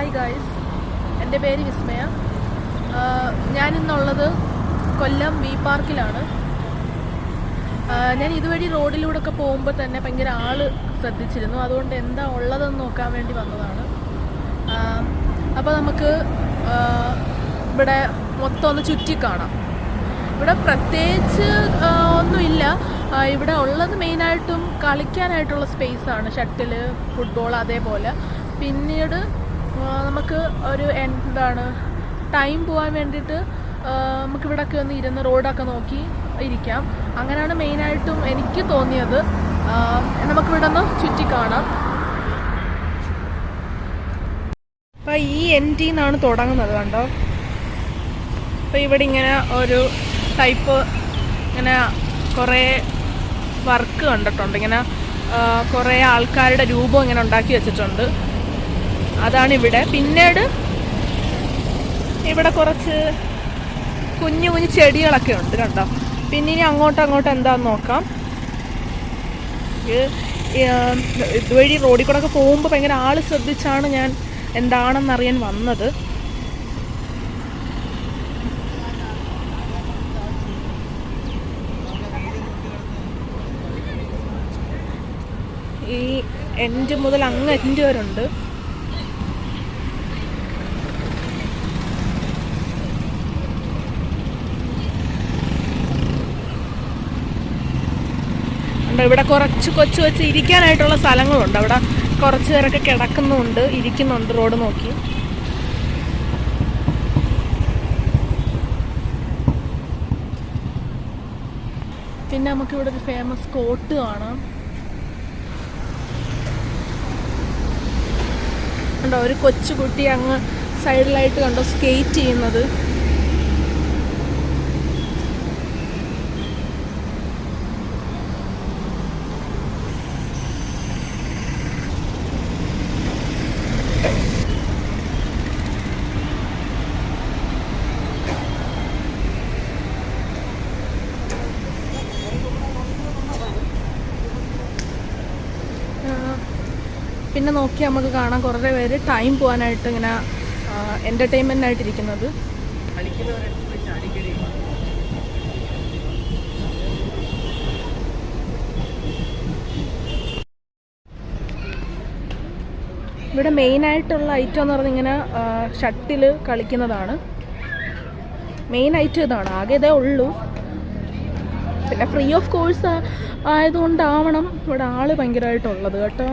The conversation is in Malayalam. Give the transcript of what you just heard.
ഹായ് ഗായ്സ്, എൻ്റെ പേര് വിസ്മയ. ഞാനിന്നുള്ളത് കൊല്ലം വി പാർക്കിലാണ്. ഞാൻ ഇതുവഴി റോഡിലൂടെ ഒക്കെ പോകുമ്പോൾ തന്നെ ഭയങ്കര ആള് ശ്രദ്ധിച്ചിരുന്നു. അതുകൊണ്ട് എന്താ ഉള്ളതെന്ന് നോക്കാൻ വേണ്ടി വന്നതാണ്. അപ്പോൾ നമുക്ക് ഇവിടെ മൊത്തം ഒന്ന് ചുറ്റിക്കാണാം. ഇവിടെ പ്രത്യേകിച്ച് ഒന്നുമില്ല. ഇവിടെ ഉള്ളത് മെയിനായിട്ടും കളിക്കാനായിട്ടുള്ള സ്പേസാണ്. ഷട്ടില്, ഫുട്ബോൾ, അതേപോലെ. പിന്നീട് നമുക്ക് ഒരു ടൈം പോകാൻ വേണ്ടിയിട്ട് നമുക്കിവിടെയൊക്കെ ഒന്ന് ഇരുന്ന് റോഡൊക്കെ നോക്കി ഇരിക്കാം. അങ്ങനെയാണ് മെയിനായിട്ടും എനിക്ക് തോന്നിയത്. നമുക്കിവിടെ ഒന്ന് ചുറ്റിക്കാണാം. അപ്പോൾ ഈ എൻഡിൽ നിന്നാണ് തുടങ്ങുന്നത്, കണ്ടോ. അപ്പോൾ ഇവിടെ ഇങ്ങനെ ഒരു ടൈപ്പ് ഇങ്ങനെ കുറേ വർക്ക് കണ്ടിട്ടുണ്ട്. ഇങ്ങനെ കുറേ ആൾക്കാരുടെ രൂപം ഇങ്ങനെ ഉണ്ടാക്കി വെച്ചിട്ടുണ്ട്. അതാണ് ഇവിടെ. പിന്നീട് ഇവിടെ കുറച്ച് കുഞ്ഞു കുഞ്ഞു ചെടികളൊക്കെ ഉണ്ട്, കണ്ടോ. പിന്നെ ഇനി അങ്ങോട്ട് എന്താണെന്ന് നോക്കാം. ഇതുവഴി റോഡിൽ കൂടെ ഒക്കെ പോകുമ്പോൾ ഭയങ്കര ആള് ശ്രദ്ധിച്ചാണ് ഞാൻ എന്താണെന്നറിയാൻ വന്നത്. ഈ എൻഡ് മുതൽ അങ്ങ് എൻഡ് വരെ ഉണ്ട്. ഇവിടെ കുറച്ച് കൊച്ചു ഇരിക്കാനായിട്ടുള്ള സ്ഥലങ്ങളുണ്ട്. അവിടെ കുറച്ച് പേരൊക്കെ കിടക്കുന്നുണ്ട്, ഇരിക്കുന്നുണ്ട് റോഡ് നോക്കി. പിന്നെ നമുക്കിവിടെ ഒരു ഫേമസ് കോട്ട് കാണാം. കണ്ടോ, ഒരു കൊച്ചുകുട്ടി അങ്ങ് സൈഡിലായിട്ട് കണ്ടോ സ്കേറ്റ് ചെയ്യുന്നത്. പിന്നെ നോക്കി നമുക്ക് കാണാം കുറേ പേര് ടൈം പോകാനായിട്ട് ഇങ്ങനെ എൻ്റർടൈൻമെൻറ്റായിട്ടിരിക്കുന്നത്. ഇവിടെ മെയിനായിട്ടുള്ള ഐറ്റം എന്ന് പറഞ്ഞാൽ ഇങ്ങനെ ഷട്ടിൽ കളിക്കുന്നതാണ് മെയിൻ ഐറ്റം. ഇതാണ് ആകെ ഇതേ ഉള്ളൂ. പിന്നെ ഫ്രീ ഓഫ് കോഴ്സ് ആയതുകൊണ്ടാവണം ഇവിടെ ആള് ഭയങ്കരമായിട്ടുള്ളത് കേട്ടോ.